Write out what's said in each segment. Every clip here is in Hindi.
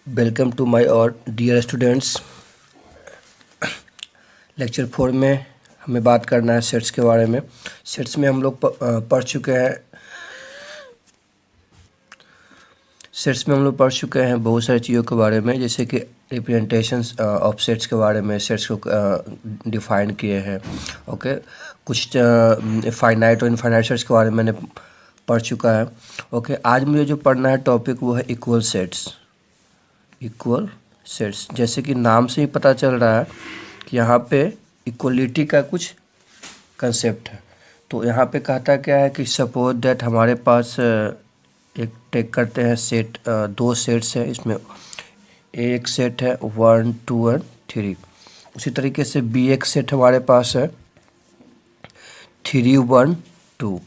वेलकम टू माय और डियर स्टूडेंट्स। लेक्चर 4 में हमें बात करना है सेट्स के बारे में। सेट्स में हम लोग पढ़ चुके हैं बहुत सारी चीज़ों के बारे में, जैसे कि रिप्रेजेंटेशंस ऑफ सेट्स के बारे में, सेट्स को डिफाइन किए हैं। ओके, कुछ फाइनाइट और इनफाइनाइट सेट्स के बारे में मैंने पढ़ चुका है। ओके, आज मुझे जो पढ़ना है टॉपिक वो है इक्वल सेट्स। जैसे कि नाम से ही पता चल रहा है कि यहाँ पे इक्वलिटी का कुछ कंसेप्ट है। तो यहाँ पे कहता क्या है कि सपोज दैट हमारे पास एक टेक करते हैं सेट, दो सेट्स है, इसमें एक सेट है 1 2 और 3। उसी तरीके से बी एक सेट हमारे पास है 3 1 2।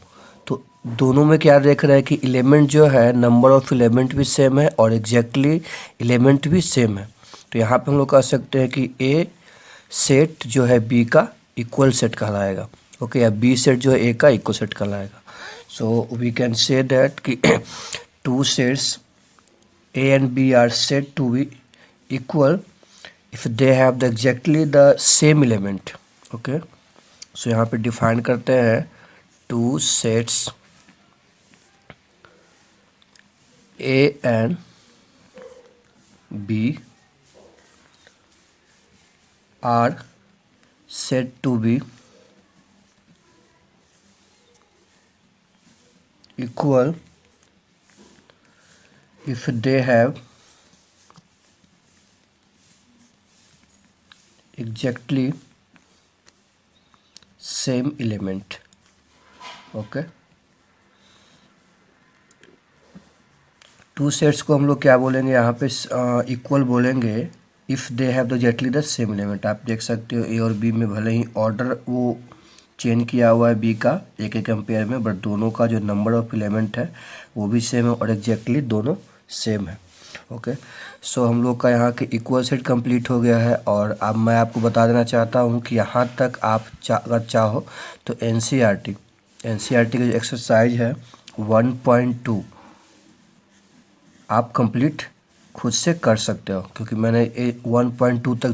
तो दोनों में क्या देख रहे हैं कि एलिमेंट जो है, नंबर ऑफ एलिमेंट भी सेम है और एग्जैक्टली एलिमेंट भी सेम है। तो यहाँ पे हम लोग कह सकते हैं कि ए सेट जो है बी का इक्वल सेट कहलाएगा। ओके, या बी सेट जो है ए का इक्वल सेट कहलाएगा। So we can say that कि two sets A and B are set to be equal if they have the exactly the same element. Okay, so यहाँ पे डिफाइन करते हैं two sets A and B are said to be equal if they have exactly same element. Okay, two sets को हम लोग क्या बोलेंगे यहाँ पे, इक्वल बोलेंगे if they have the exactly the same element. आप देख सकते हो ए और बी में भले ही ऑर्डर वो चेंज किया हुआ है बी का एक एक कंपेयर में, बट दोनों का जो नंबर ऑफ एलिमेंट है वो भी सेम है और एग्जैक्टली दोनों सेम है। ओके, सो हम लोग का यहाँ के इक्वल सेट कंप्लीट हो गया है। और अब मैं आपको बता देना चाहता हूँ कि यहाँ तक आप अगर चाहो तो एनसीईआरटी का जो एक्सरसाइज है 1.2 आप कंप्लीट खुद से कर सकते हो, क्योंकि मैंने 1.2 तक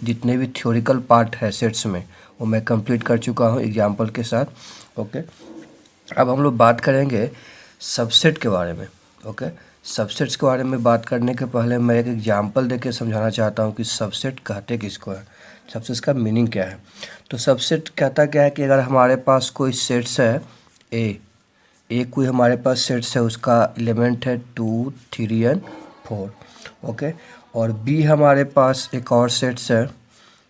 जितने भी थ्योरिकल पार्ट है सेट्स में वो मैं कंप्लीट कर चुका हूँ एग्जांपल के साथ। ओके, अब हम लोग बात करेंगे सबसेट के बारे में। ओके, सबसेट्स के बारे में बात करने के पहले मैं एक एग्जांपल देके समझाना चाहता हूँ कि सबसेट कहते किसको है, सबसेट का मीनिंग क्या है। तो सबसेट कहता क्या है कि अगर हमारे पास कोई सेट्स है एक कोई हमारे पास सेट्स है, उसका एलिमेंट है 2 3 एंड 4। ओके, और बी हमारे पास एक और सेट्स है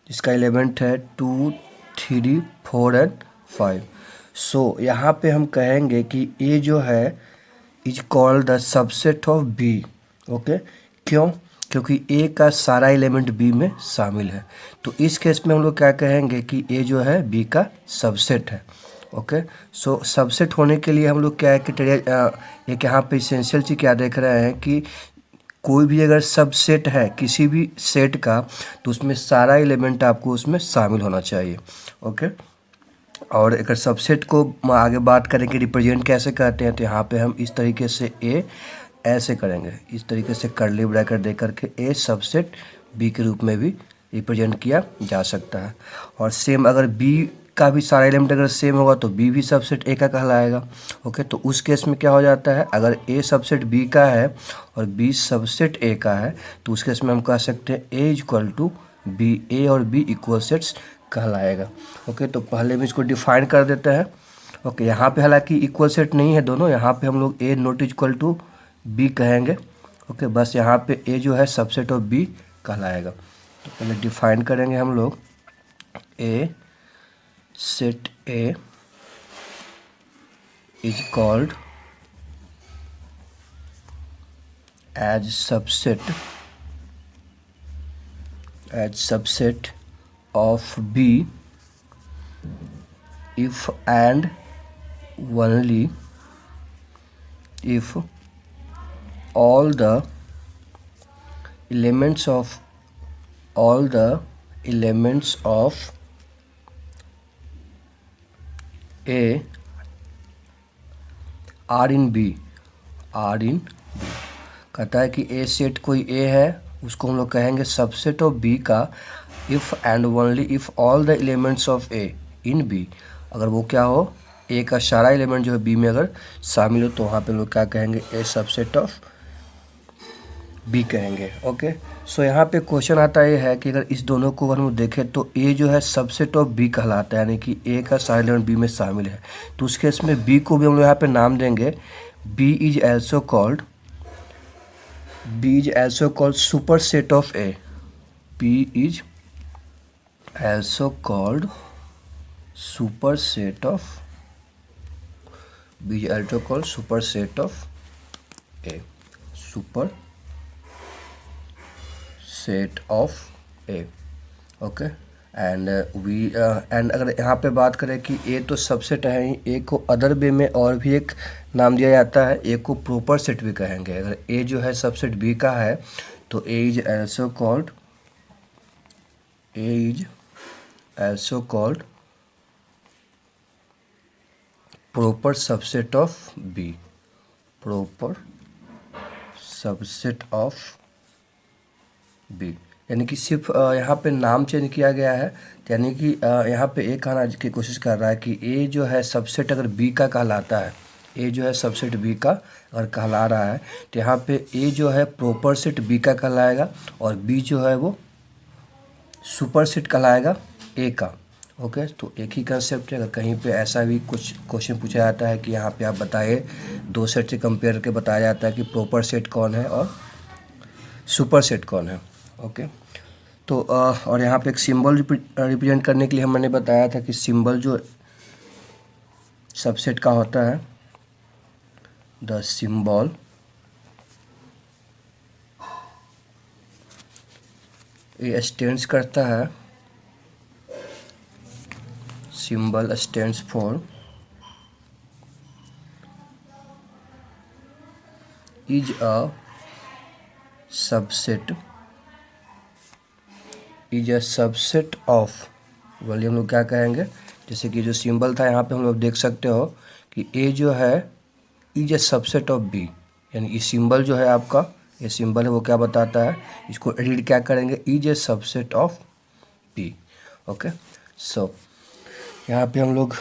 जिसका एलिमेंट है 2 3 4 एंड 5। सो यहाँ पे हम कहेंगे कि ए जो है is called the subset of B. Okay, क्यों? क्योंकि ए का सारा एलिमेंट बी में शामिल है। तो इस केस में हम लोग क्या कहेंगे कि ए जो है बी का सबसेट है। ओके, सो सबसेट होने के लिए हम लोग क्या है कि एक यहाँ पे इसेंशियल चीज़ क्या देख रहे हैं कि कोई भी अगर सबसेट है किसी भी सेट का तो उसमें सारा एलिमेंट आपको उसमें शामिल होना चाहिए। ओके, और अगर सबसेट को आगे बात करें कि रिप्रेजेंट कैसे करते हैं, तो यहाँ पे हम इस तरीके से ए ऐसे करेंगे, इस तरीके से कर्ली ब्रैकेट दे करके ए सबसेट बी के रूप में भी रिप्रेजेंट किया जा सकता है। और सेम अगर बी का भी सारा एलिमेंट अगर सेम होगा तो बी भी सबसेट ए का कहलाएगा। ओके, तो उस केस में क्या हो जाता है, अगर ए सबसेट बी का है और बी सबसेट ए का है तो उस केस में हम कह सकते हैं ए इक्वल टू बी, ए और बी इक्वल सेट्स कहलाएगा। ओके, तो पहले में इसको डिफाइन कर देते हैं। ओके, यहाँ पे हालांकि इक्वल सेट नहीं है दोनों, यहाँ पे हम लोग ए नॉट इक्वल टू बी कहेंगे। ओके, बस यहाँ पे ए जो है सबसेट ऑफ बी कहलाएगा। तो पहले डिफाइन करेंगे हम लोग, ए set A is called as subset of B if and only if all the elements of A are in B। कहता है कि ए सेट कोई ए है, उसको हम लोग कहेंगे सबसेट ऑफ बी का if and only if all the elements of A in B. अगर वो क्या हो, ए का सारा एलिमेंट जो है बी में अगर शामिल हो तो वहाँ पे लोग क्या कहेंगे, ए सबसेट ऑफ बी कहेंगे। ओके, सो यहाँ पे क्वेश्चन आता ये है कि अगर इस दोनों को अगर हम देखें तो ए जो है सबसेट ऑफ बी कहलाता है, यानी कि ए का सारा एलिमेंट बी में शामिल है। तो उस केस में बी को भी हम लोग यहाँ पे नाम देंगे, B is also called superset of A. B is also called superset of superset of A, superset of A. Okay, and and अगर यहाँ पे बात करें कि ए तो सबसेट है ही, ए को अदर वे में और भी एक नाम दिया जाता है, ए को प्रॉपर सेट भी कहेंगे। अगर ए जो है सबसेट बी का है तो A is also called proper subset of B, proper subset of B. यानी कि सिर्फ यहाँ पे नाम चेंज किया गया है, यानी कि यहाँ पे ए कहना की कोशिश कर रहा है कि ए जो है सबसेट अगर बी का कहलाता है, ए जो है सबसेट बी का अगर कहला रहा है तो यहाँ पे ए जो है प्रॉपर सेट बी का कहलाएगा और बी जो है वो सुपर सेट कहलाएगा ए का। ओके, तो एक ही कंसेप्ट है। अगर कहीं पे ऐसा भी कुछ क्वेश्चन पूछा जाता है कि यहाँ पे आप बताइए, दो सेट से कंपेयर करके बताया जाता है कि प्रॉपर सेट कौन है और सुपर सेट कौन है। ओके, तो और यहाँ पे एक सिंबल रिप्रेजेंट करने के लिए मैंने बताया था कि सिंबल जो सबसेट का होता है, द सिंबल ये स्टैंड्स करता है, symbol stands for is a subset of, बोलिए हम लोग क्या कहेंगे, जैसे कि जो सिंबल था यहाँ पे हम लोग देख सकते हो कि ए जो है is A subset of B, यानी ये सिंबल जो है आपका, ये सिंबल है वो क्या बताता है, इसको रीड क्या करेंगे, is A subset of B. Okay, so यहाँ पे हम लोग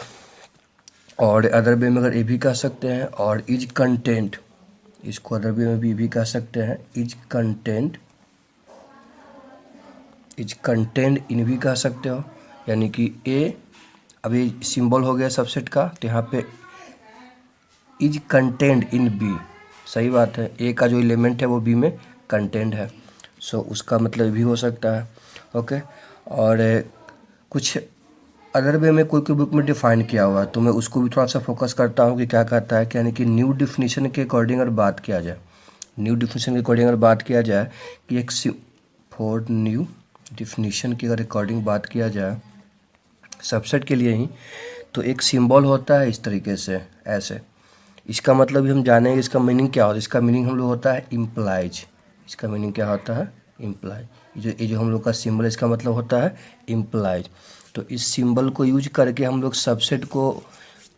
और अदर वे में अगर ए भी कह सकते हैं, और इज कंटेंट, इसको अदर वे में भी कह सकते हैं, इज कंटेंट इन भी कह सकते हो, यानी कि ए अभी सिंबल हो गया सबसेट का, तो यहाँ पे इज कंटेंट इन बी, सही बात है, ए का जो एलिमेंट है वो बी में कंटेंट है, सो उसका मतलब भी हो सकता है। ओके, और कुछ अदर वे में कोई बुक में डिफाइन किया हुआ है तो मैं उसको भी थोड़ा सा फोकस करता हूँ कि क्या कहता है, यानी कि न्यू डिफिनीशन के अकॉर्डिंग अगर बात किया जाए, कि एक फॉर न्यू डिफिनीशन की अगर अकॉर्डिंग बात किया जाए सबसेट के लिए ही, तो एक सिंबल होता है इस तरीके से, ऐसे, इसका मतलब भी हम जानेंगे इसका मीनिंग क्या होता है। इसका मीनिंग हम लोग होता है इम्प्लाइज, इसका मीनिंग क्या होता है, इम्प्लाइज। ये जो हम लोग का सिंबल है इसका मतलब होता है इम्प्लाइज। तो इस सिंबल को यूज करके हम लोग सबसेट को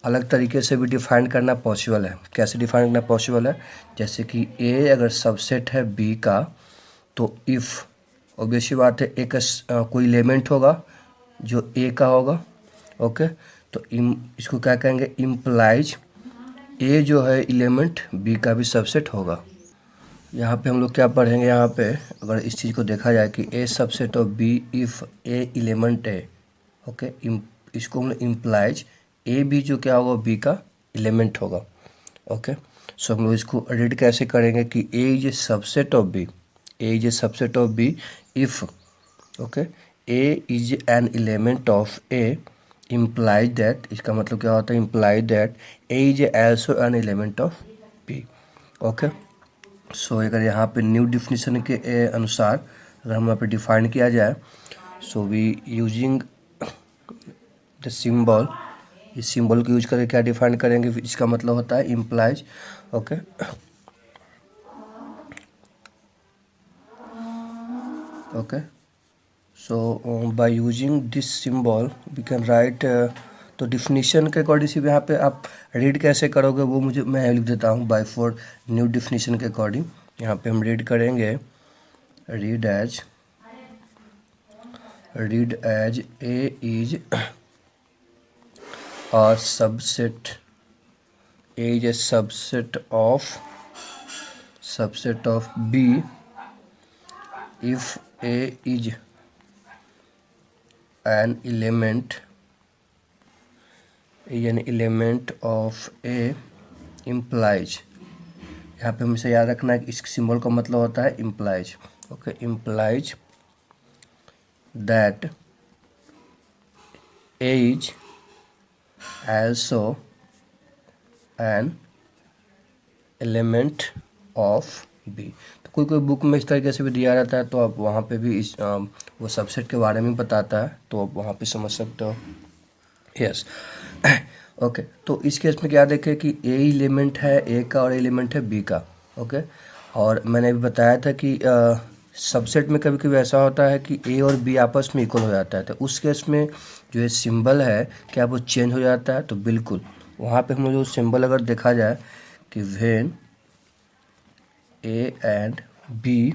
अलग तरीके से भी डिफाइन करना पॉसिबल है। कैसे डिफाइन करना पॉसिबल है, जैसे कि ए अगर सबसेट है बी का, तो इफ़ ऑब्वियसली बात है एक कोई एलिमेंट होगा जो ए का होगा। ओके, तो इसको क्या कहेंगे, इम्प्लाइज ए जो है एलिमेंट बी का भी सबसेट होगा। यहाँ पे हम लोग क्या पढ़ेंगे, यहाँ पे अगर इस चीज़ को देखा जाए कि A subset of B if A element है। ओके, इसको हम लोग इम्प्लाइज ए भी जो क्या होगा बी का एलिमेंट होगा। ओके, सो हम लोग इसको रीड कैसे करेंगे कि A is A subset of B, A is A subset of B if, okay, a is an element of A implies that, इसका मतलब क्या होता है, implies that a is also an element of B. Okay, so अगर यहाँ पे न्यू डिफिनीशन के अनुसार अगर हम यहाँ पे डिफाइन किया जाए, so we using the symbol, इस सिंबल को यूज करके क्या डिफाइन करेंगे, इसका मतलब होता है implies. Okay, okay, so by using this symbol we can write, तो डिफिनीशन के अकॉर्डिंग से यहाँ पे आप रीड कैसे करोगे वो मैं लिख देता हूँ, बाय फॉर न्यू डिफिनीशन के अकॉर्डिंग। यहाँ पे हम रीड करेंगे read as A is a subset of B if A is an element of A implies, यहाँ पे हमें याद रखना है कि इस सिंबल का मतलब होता है implies. Okay, implies that A is also an element of B. तो कोई बुक में इस तरीके से भी दिया रहता है, तो आप वहाँ पे भी इस वो सबसेट के बारे में बताता है, तो आप वहाँ पे समझ सकते हो. यस. ओके, तो इस केस में क्या देखें कि ए एलिमेंट है ए का और एलिमेंट है बी का. ओके, और मैंने अभी बताया था कि सबसेट में कभी कभी ऐसा होता है कि ए और बी आपस में इक्वल हो जाता है, तो उस केस में जो ये सिंबल है क्या वो चेंज हो जाता है. तो बिल्कुल वहाँ पे हम लोग जो सिंबल अगर देखा जाए कि when A and B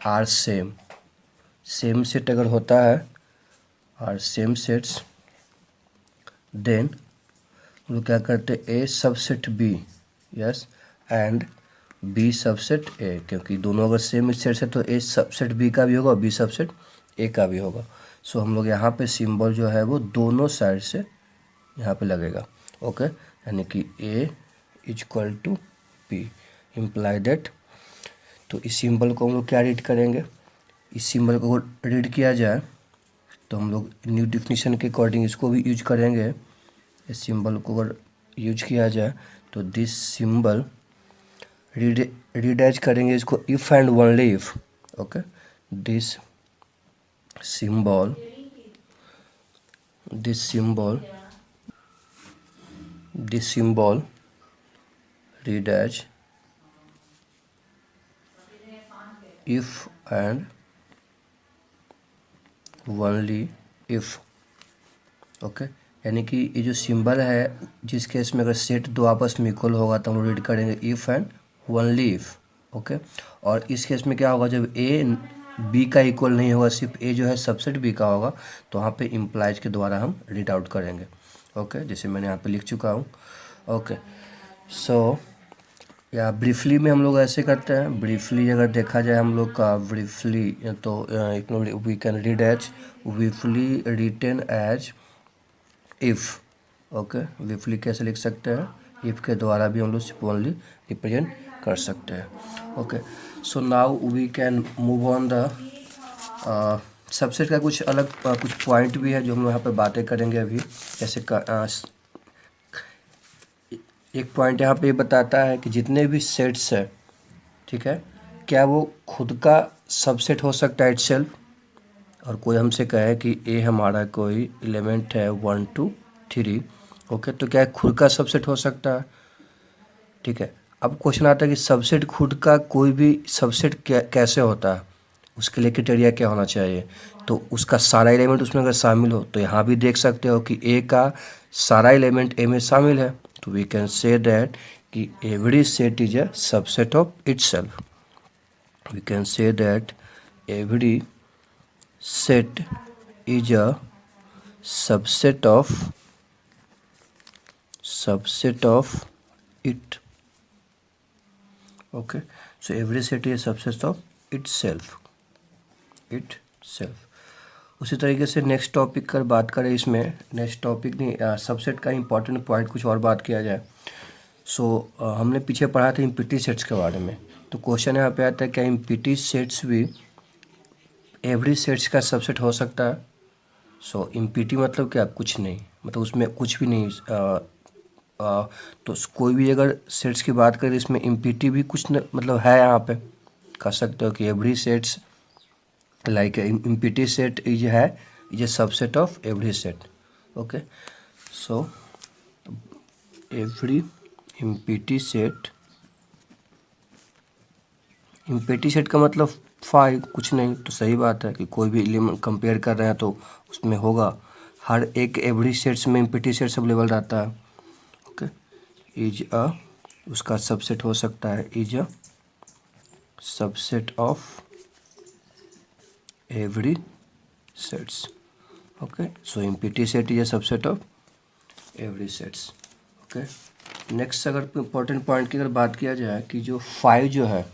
are same set अगर होता है और सेम सेट्स, देन हम लोग क्या करते हैं A subset B. Yes, and B subset A, क्योंकि दोनों अगर सेम सेट्स है तो ए सबसेट बी का भी होगा और बी सबसेट ए का भी होगा. सो हम लोग यहाँ पे सिंबल जो है वो दोनों साइड से यहाँ पे लगेगा. ओके, यानी कि A is equal to B imply that. तो इस सिंबल को हम लोग क्या रीड करेंगे, इस सिंबल को रीड किया जाए तो हम लोग न्यू डिफिनीशन के अकॉर्डिंग इसको भी यूज करेंगे. इस सिंबल को अगर यूज किया जाए तो दिस सिंबल रीड एज करेंगे इसको if and only if. Okay, this symbol read as if and only if. Okay, यानी कि ये जो सिंबल है जिस केस में अगर सेट दो आपस में इक्वल होगा तो हम रीड करेंगे if and only if. Okay, और इस केस में क्या होगा जब ए बी का इक्वल नहीं होगा, सिर्फ ए जो है सबसेट बी का होगा, तो वहाँ पे इम्प्लाइज के द्वारा हम रीड आउट करेंगे. ओके, जैसे मैंने यहाँ पे लिख चुका हूँ. ओके, सो या ब्रीफली में हम लोग ऐसे करते हैं. ब्रीफली अगर देखा जाए हम लोग का ब्रीफली, तो we can read as briefly written as if. Okay, briefly कैसे लिख सकते हैं, इफ़ के द्वारा भी हम लोग सिंपली रिप्रेजेंट कर सकते हैं. Okay, so now we can move on the subset का कुछ अलग कुछ पॉइंट भी है जो हम लोग यहाँ पे बातें करेंगे अभी. जैसे एक पॉइंट यहाँ पे बताता है कि जितने भी सेट्स है, ठीक है, क्या वो खुद का सबसेट हो सकता है इटसेल्फ. और कोई हमसे कहे कि ए हमारा कोई एलिमेंट है 1 2 3. ओके, तो क्या खुद का सबसेट हो सकता है. ठीक है, अब क्वेश्चन आता है कि सबसेट खुद का कोई भी सबसेट कैसे होता है, उसके लिए क्राइटेरिया क्या होना चाहिए. तो उसका सारा एलिमेंट उसमें अगर शामिल हो, तो यहाँ भी देख सकते हो कि ए का सारा एलिमेंट ए में शामिल है. तो वी कैन से दैट कि every set is a subset of itself. We can say that every set is a subset of it. Okay, so every set is a subset of itself. उसी तरीके से नेक्स्ट टॉपिक कर बात करें. इसमें नेक्स्ट टॉपिक नहीं, सबसेट का इंपॉर्टेंट पॉइंट कुछ और बात किया जाए. सो हमने पीछे पढ़ा था इम्पिटी सेट्स के बारे में. तो क्वेश्चन यहाँ पे आता है क्या इम्पिटी सेट्स भी एवरी सेट्स का सबसेट हो सकता है. सो इम्पिटी मतलब क्या, कुछ नहीं, मतलब उसमें कुछ भी नहीं. तो कोई भी अगर सेट्स की बात करें इसमें इम्पिटी भी कुछ न, मतलब है. यहाँ पे कह सकते हो कि every sets like empty set is a subset of every set. Okay, so every empty set का मतलब 5 कुछ नहीं. तो सही बात है कि कोई भी एलिमेंट कंपेयर कर रहे हैं तो उसमें होगा हर एक एवरी सेट्स में इम्पिटी सेट्स अवेलेबल रहता है. ओके, इज अ उसका सबसेट हो सकता है is a subset of every sets. Okay, so empty set is a subset of every sets. Okay, next अगर इम्पोर्टेंट पॉइंट की अगर बात किया जाए कि जो 5 जो है